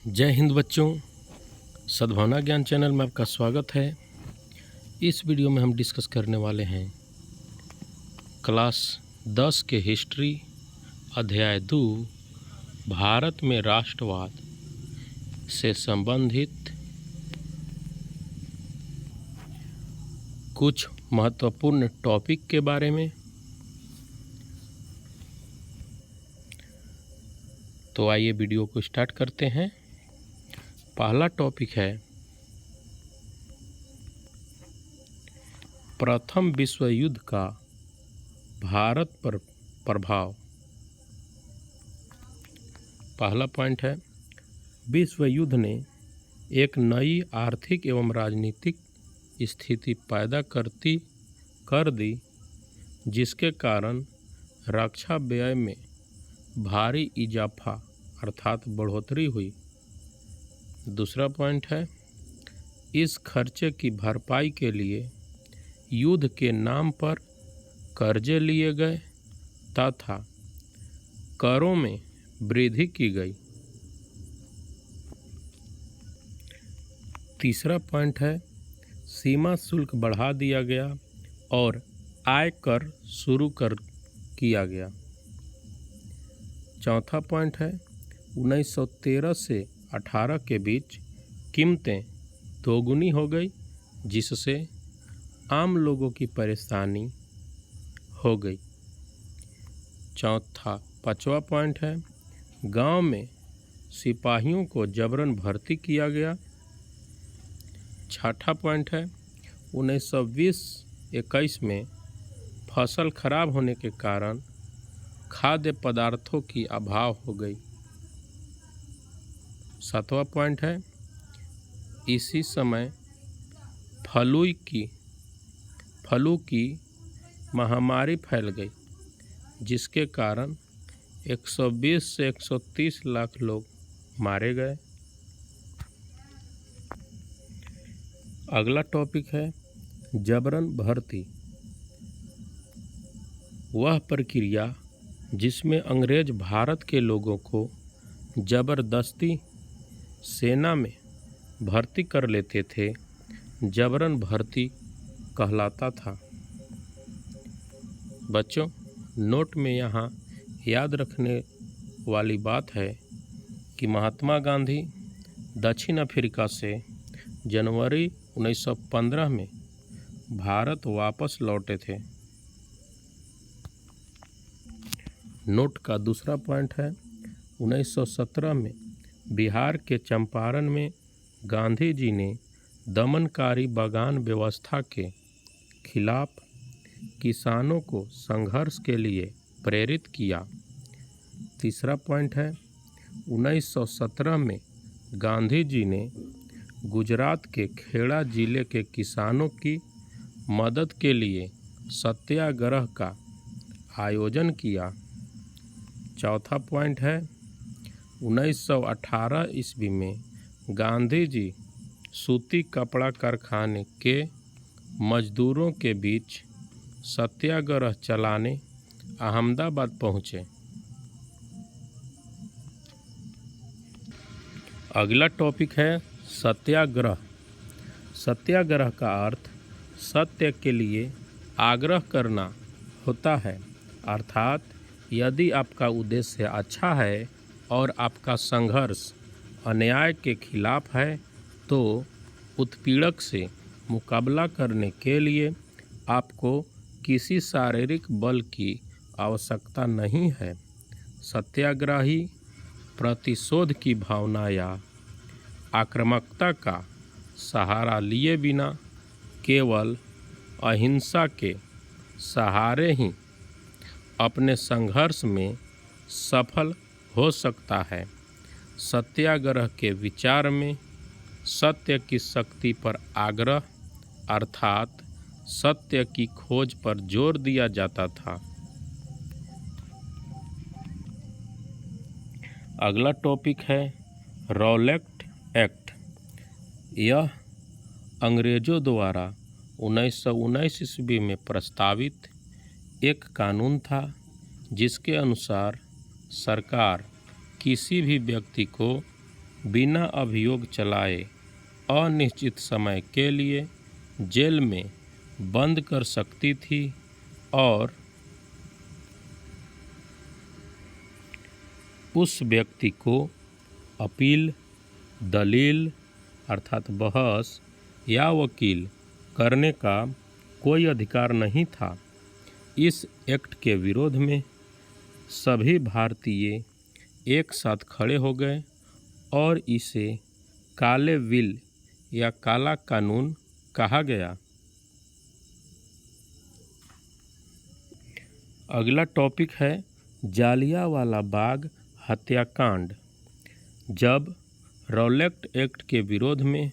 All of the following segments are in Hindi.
जय हिंद बच्चों, सद्भावना ज्ञान चैनल में आपका स्वागत है। इस वीडियो में हम डिस्कस करने वाले हैं क्लास 10 के हिस्ट्री अध्याय 2 भारत में राष्ट्रवाद से संबंधित कुछ महत्वपूर्ण टॉपिक के बारे में। तो आइए वीडियो को स्टार्ट करते हैं। पहला टॉपिक है प्रथम विश्व युद्ध का भारत पर प्रभाव। पहला पॉइंट है, विश्व युद्ध ने एक नई आर्थिक एवं राजनीतिक स्थिति पैदा कर दी, जिसके कारण रक्षा व्यय में भारी इजाफा अर्थात बढ़ोतरी हुई। दूसरा पॉइंट है, इस खर्चे की भरपाई के लिए युद्ध के नाम पर कर्जे लिए गए तथा करों में वृद्धि की गई। तीसरा पॉइंट है, सीमा शुल्क बढ़ा दिया गया और आयकर शुरू किया गया। चौथा पॉइंट है, 1913 से 18 के बीच कीमतें दोगुनी हो गई, जिससे आम लोगों की परेशानी हो गई। पांचवा पॉइंट है, गांव में सिपाहियों को जबरन भर्ती किया गया। छठा पॉइंट है, 1920-21 में फसल खराब होने के कारण खाद्य पदार्थों की अभाव हो गई। सातवां पॉइंट है, इसी समय फ्लू की महामारी फैल गई, जिसके कारण 120 से 130 लाख लोग मारे गए। अगला टॉपिक है जबरन भर्ती। वह प्रक्रिया जिसमें अंग्रेज भारत के लोगों को जबरदस्ती सेना में भर्ती कर लेते थे, जबरन भर्ती कहलाता था। बच्चों, नोट में यहाँ याद रखने वाली बात है कि महात्मा गांधी दक्षिण अफ्रीका से जनवरी 1915 में भारत वापस लौटे थे। नोट का दूसरा पॉइंट है, 1917 में बिहार के चंपारण में गांधी जी ने दमनकारी बागान व्यवस्था के खिलाफ किसानों को संघर्ष के लिए प्रेरित किया। तीसरा पॉइंट है, 1917 में गांधी जी ने गुजरात के खेड़ा जिले के किसानों की मदद के लिए सत्याग्रह का आयोजन किया। चौथा पॉइंट है, 1918 ईस्वी में गांधी जी सूती कपड़ा कारखाने के मजदूरों के बीच सत्याग्रह चलाने अहमदाबाद पहुँचे। अगला टॉपिक है सत्याग्रह। सत्याग्रह का अर्थ सत्य के लिए आग्रह करना होता है, अर्थात यदि आपका उद्देश्य अच्छा है और आपका संघर्ष अन्याय के खिलाफ है, तो उत्पीड़क से मुकाबला करने के लिए आपको किसी शारीरिक बल की आवश्यकता नहीं है। सत्याग्रही प्रतिशोध की भावना या आक्रामकता का सहारा लिए बिना केवल अहिंसा के सहारे ही अपने संघर्ष में सफल हो सकता है। सत्याग्रह के विचार में सत्य की शक्ति पर आग्रह अर्थात सत्य की खोज पर जोर दिया जाता था। अगला टॉपिक है रॉलेट एक्ट। यह अंग्रेजों द्वारा 1919 ईस्वी में प्रस्तावित एक कानून था, जिसके अनुसार सरकार किसी भी व्यक्ति को बिना अभियोग चलाए अनिश्चित समय के लिए जेल में बंद कर सकती थी और उस व्यक्ति को अपील, दलील अर्थात बहस या वकील करने का कोई अधिकार नहीं था। इस एक्ट के विरोध में सभी भारतीय एक साथ खड़े हो गए और इसे काले बिल या काला कानून कहा गया। अगला टॉपिक है जालियांवाला बाग हत्याकांड। जब रॉलेट एक्ट के विरोध में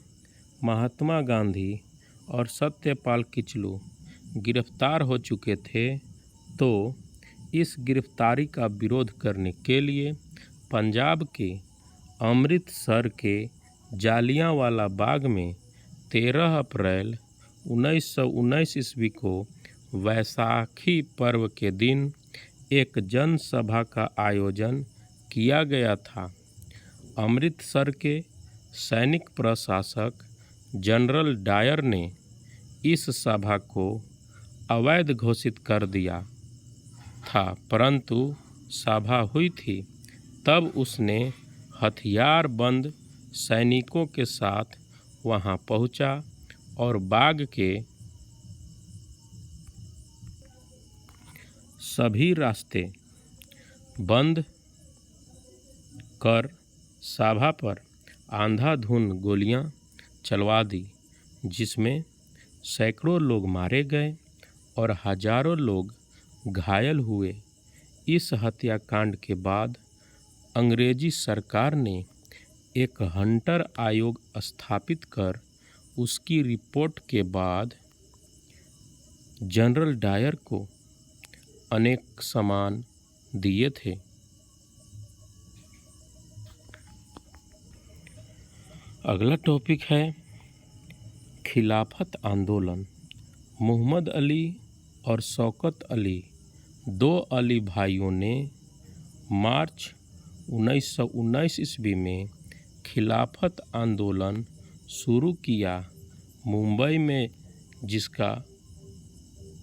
महात्मा गांधी और सत्यपाल किचलू गिरफ्तार हो चुके थे तो इस गिरफ्तारी का विरोध करने के लिए पंजाब के अमृतसर के जालियांवाला बाग में 13 अप्रैल 1919 ईस्वी को वैसाखी पर्व के दिन एक जनसभा का आयोजन किया गया था। अमृतसर के सैनिक प्रशासक जनरल डायर ने इस सभा को अवैध घोषित कर दिया था, परंतु सभा हुई थी तब उसने हथियारबंद सैनिकों के साथ वहां पहुंचा और बाग के सभी रास्ते बंद कर सभा पर अंधाधुंध गोलियां चलवा दी, जिसमें सैकड़ों लोग मारे गए और हजारों लोग घायल हुए। इस हत्याकांड के बाद अंग्रेजी सरकार ने एक हंटर आयोग स्थापित कर उसकी रिपोर्ट के बाद जनरल डायर को अनेक सम्मान दिए थे। अगला टॉपिक है खिलाफत आंदोलन। मोहम्मद अली और शौकत अली, दो अली भाइयों ने मार्च 1919 ईस्वी में खिलाफत आंदोलन शुरू किया, मुंबई में जिसका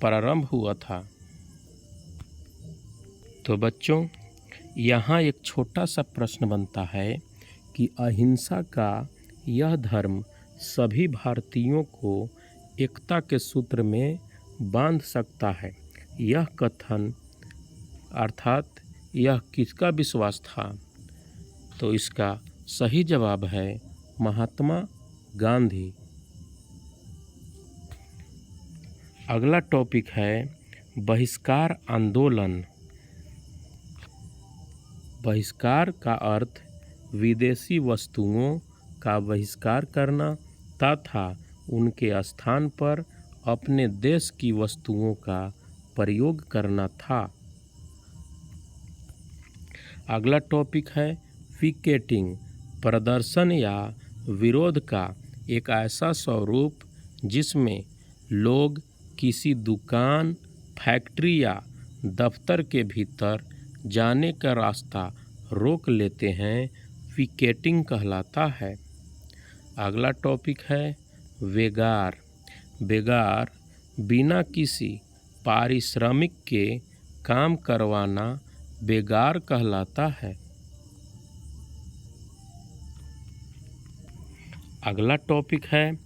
प्रारंभ हुआ था। तो बच्चों, यहाँ एक छोटा सा प्रश्न बनता है कि अहिंसा का यह धर्म सभी भारतीयों को एकता के सूत्र में बांध सकता है। यह कथन अर्थात यह किसका विश्वास था? तो इसका सही जवाब है महात्मा गांधी। अगला टॉपिक है बहिष्कार आंदोलन। बहिष्कार का अर्थ विदेशी वस्तुओं का बहिष्कार करना तथा उनके स्थान पर अपने देश की वस्तुओं का प्रयोग करना था। अगला टॉपिक है पिकेटिंग, प्रदर्शन या विरोध का एक ऐसा स्वरूप जिसमें लोग किसी दुकान, फैक्ट्री या दफ्तर के भीतर जाने का रास्ता रोक लेते हैं, पिकेटिंग कहलाता है। अगला टॉपिक है बेगार। बेगार बिना किसी पारिश्रमिक के काम करवाना बेगार कहलाता है। अगला टॉपिक है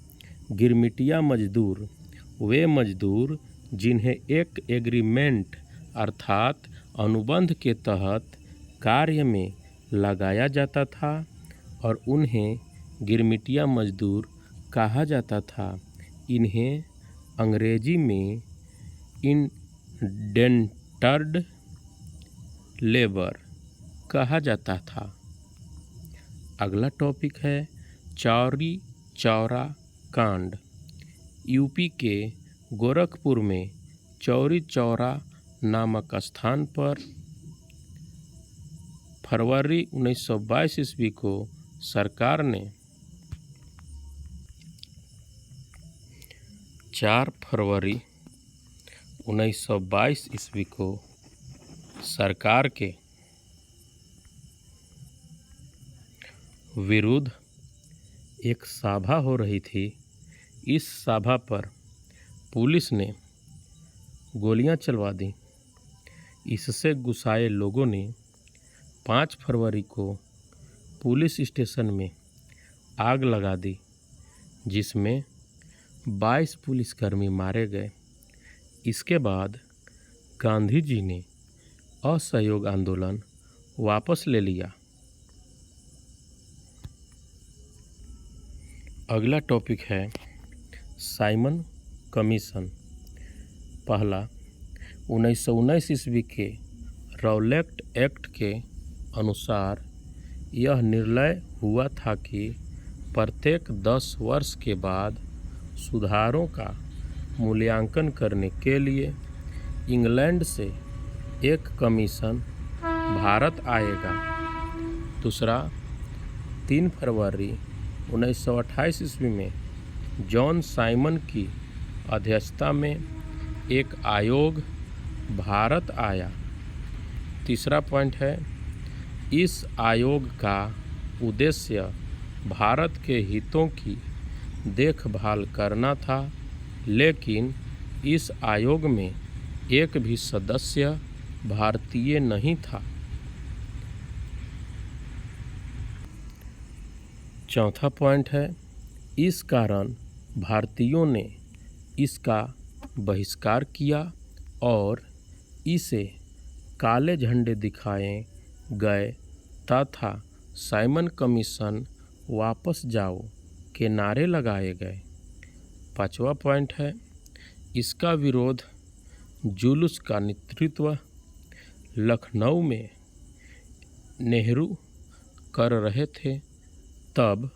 गिरमिटिया मजदूर। वे मजदूर जिन्हें एक एग्रीमेंट अर्थात अनुबंध के तहत कार्य में लगाया जाता था और उन्हें गिरमिटिया मजदूर कहा जाता था। इन्हें अंग्रेजी में इंडेंटर्ड लेबर कहा जाता था। अगला टॉपिक है चौरी चौरा कांड। यूपी के गोरखपुर में चौरी चौरा नामक स्थान पर फरवरी 1922 ईस्वी को सरकार ने 4 फरवरी 1922 ईस्वी को सरकार के विरुद्ध एक सभा हो रही थी। इस सभा पर पुलिस ने गोलियां चलवा दी। इससे गुस्साए लोगों ने 5 फरवरी को पुलिस स्टेशन में आग लगा दी, जिसमें 22 पुलिसकर्मी मारे गए। इसके बाद गांधी जी ने असहयोग आंदोलन वापस ले लिया। अगला टॉपिक है साइमन कमीशन। पहला, 1919 ईस्वी के रौलेट एक्ट के अनुसार यह निर्णय हुआ था कि प्रत्येक 10 वर्ष के बाद सुधारों का मूल्यांकन करने के लिए इंग्लैंड से एक कमीशन भारत आएगा। दूसरा, 3 फरवरी 1928 ईस्वी में जॉन साइमन की अध्यक्षता में एक आयोग भारत आया। तीसरा पॉइंट है, इस आयोग का उद्देश्य भारत के हितों की देखभाल करना था, लेकिन इस आयोग में एक भी सदस्य भारतीय नहीं था। चौथा पॉइंट है, इस कारण भारतीयों ने इसका बहिष्कार किया और इसे काले झंडे दिखाए गए तथा साइमन कमीशन वापस जाओ के नारे लगाए गए। पांचवा पॉइंट है, इसका विरोध जुलूस का नेतृत्व लखनऊ में नेहरू कर रहे थे। तब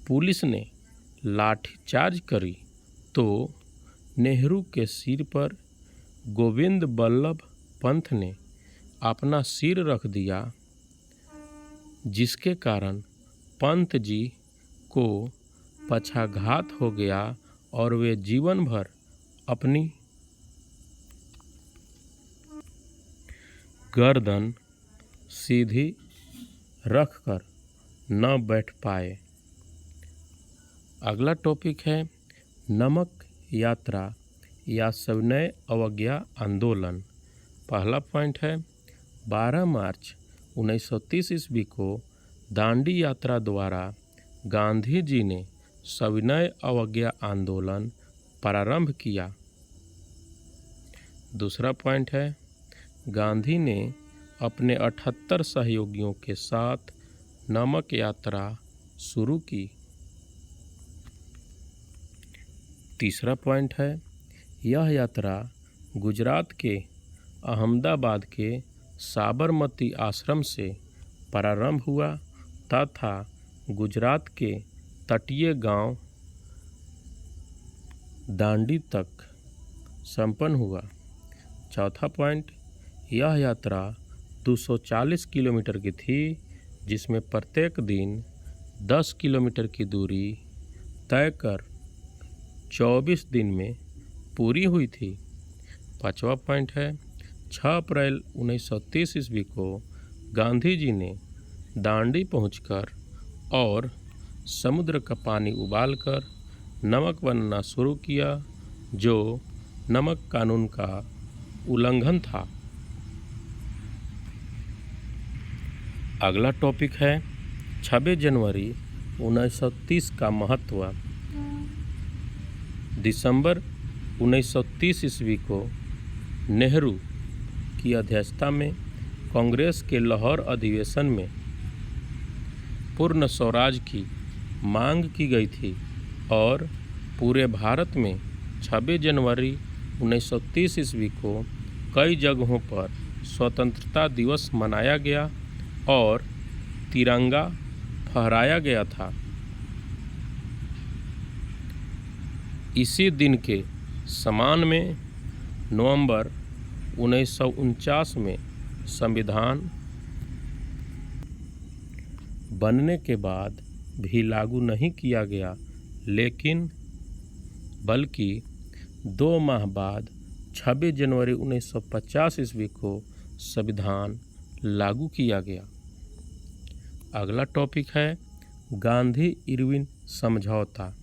पुलिस ने लाठीचार्ज करी तो नेहरू के सिर पर गोविंद बल्लभ पंत ने अपना सिर रख दिया, जिसके कारण पंत जी को पक्षाघात हो गया और वे जीवन भर अपनी गर्दन सीधी रखकर न बैठ पाए। अगला टॉपिक है नमक यात्रा या सविनय अवज्ञा आंदोलन। पहला पॉइंट है, 12 मार्च 1930 ईस्वी को दांडी यात्रा द्वारा गांधी जी ने सविनय अवज्ञा आंदोलन प्रारंभ किया। दूसरा पॉइंट है, गांधी ने अपने 78 सहयोगियों के साथ नमक यात्रा शुरू की। तीसरा पॉइंट है, यह यात्रा गुजरात के अहमदाबाद के साबरमती आश्रम से प्रारंभ हुआ तथा गुजरात के तटीय गांव दांडी तक संपन्न हुआ। चौथा पॉइंट, यह यात्रा 240 किलोमीटर की थी, जिसमें प्रत्येक दिन 10 किलोमीटर की दूरी तय कर 24 दिन में पूरी हुई थी। पांचवा पॉइंट है, 6 अप्रैल 1930 ईस्वी को गांधी जी ने दांडी पहुंचकर और समुद्र का पानी उबालकर नमक बनाना शुरू किया, जो नमक कानून का उल्लंघन था। अगला टॉपिक है 26 जनवरी 1930 का महत्व। दिसंबर 1930 ईस्वी को नेहरू की अध्यक्षता में कांग्रेस के लाहौर अधिवेशन में पूर्ण स्वराज की मांग की गई थी और पूरे भारत में 26 जनवरी 1930 ईस्वी को कई जगहों पर स्वतंत्रता दिवस मनाया गया और तिरंगा फहराया गया था। इसी दिन के समान में नवंबर 1949 में संविधान बनने के बाद भी लागू नहीं किया गया, लेकिन बल्कि 2 माह बाद 26 जनवरी 1950 ईस्वी को संविधान लागू किया गया। अगला टॉपिक है गांधी इरविन समझौता।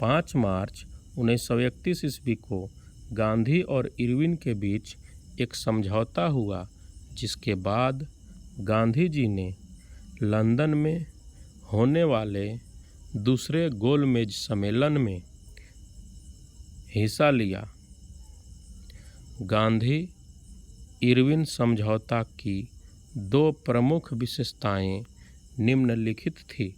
5 मार्च 1931 ईस्वी को गांधी और इरविन के बीच एक समझौता हुआ, जिसके बाद गांधी जी ने लंदन में होने वाले दूसरे गोलमेज सम्मेलन में हिस्सा लिया। गांधी इरविन समझौता की 2 प्रमुख विशेषताएं निम्नलिखित थी।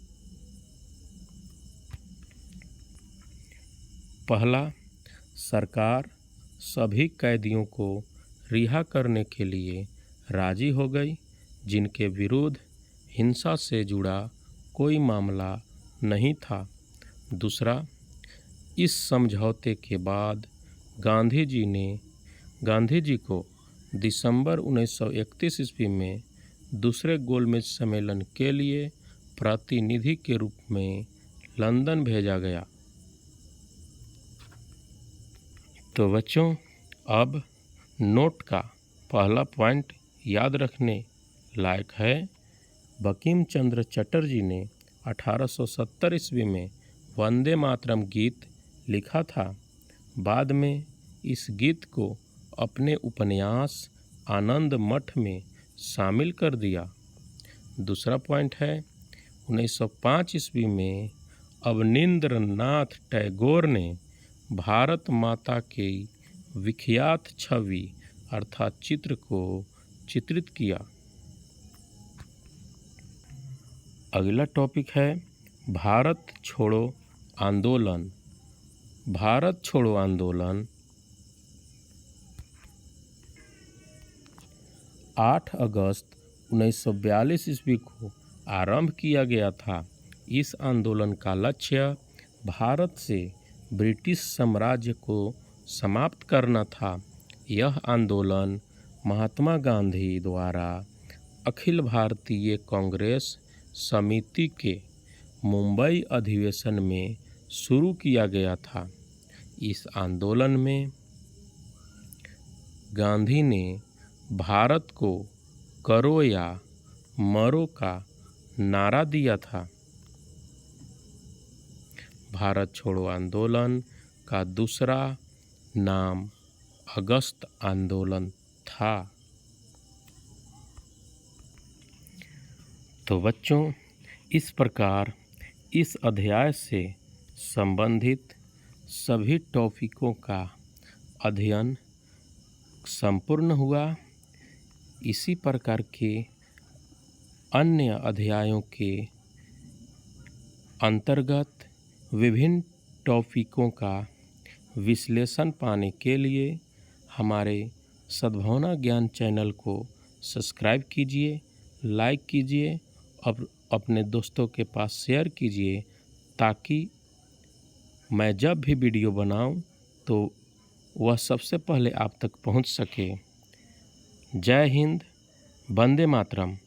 पहला, सरकार सभी कैदियों को रिहा करने के लिए राजी हो गई जिनके विरुद्ध हिंसा से जुड़ा कोई मामला नहीं था। दूसरा, इस समझौते के बाद गांधी जी को दिसंबर 1931 ईस्वी में दूसरे गोलमेज सम्मेलन के लिए प्रतिनिधि के रूप में लंदन भेजा गया। तो बच्चों, अब नोट का पहला पॉइंट याद रखने लायक है। बंकिम चंद्र चटर्जी ने 1870 ईस्वी में वंदे मातरम गीत लिखा था। बाद में इस गीत को अपने उपन्यास आनंद मठ में शामिल कर दिया। दूसरा पॉइंट है, 1905 ईस्वी में अवनींद्रनाथ टैगोर ने भारत माता की विख्यात छवि अर्थात चित्र को चित्रित किया। अगला टॉपिक है भारत छोड़ो आंदोलन। भारत छोड़ो आंदोलन 8 अगस्त 1942 ईस्वी को आरंभ किया गया था। इस आंदोलन का लक्ष्य भारत से ब्रिटिश साम्राज्य को समाप्त करना था। यह आंदोलन महात्मा गांधी द्वारा अखिल भारतीय कांग्रेस समिति के मुंबई अधिवेशन में शुरू किया गया था। इस आंदोलन में गांधी ने भारत को करो या मरो का नारा दिया था। भारत छोड़ो आंदोलन का दूसरा नाम अगस्त आंदोलन था। तो बच्चों, इस प्रकार इस अध्याय से संबंधित सभी टॉपिकों का अध्ययन संपूर्ण हुआ। इसी प्रकार के अन्य अध्यायों के अंतर्गत विभिन्न टॉपिकों का विश्लेषण पाने के लिए हमारे सद्भावना ज्ञान चैनल को सब्सक्राइब कीजिए, लाइक कीजिए और अपने दोस्तों के पास शेयर कीजिए, ताकि मैं जब भी वीडियो बनाऊं तो वह सबसे पहले आप तक पहुंच सके। जय हिंद, वंदे मातरम।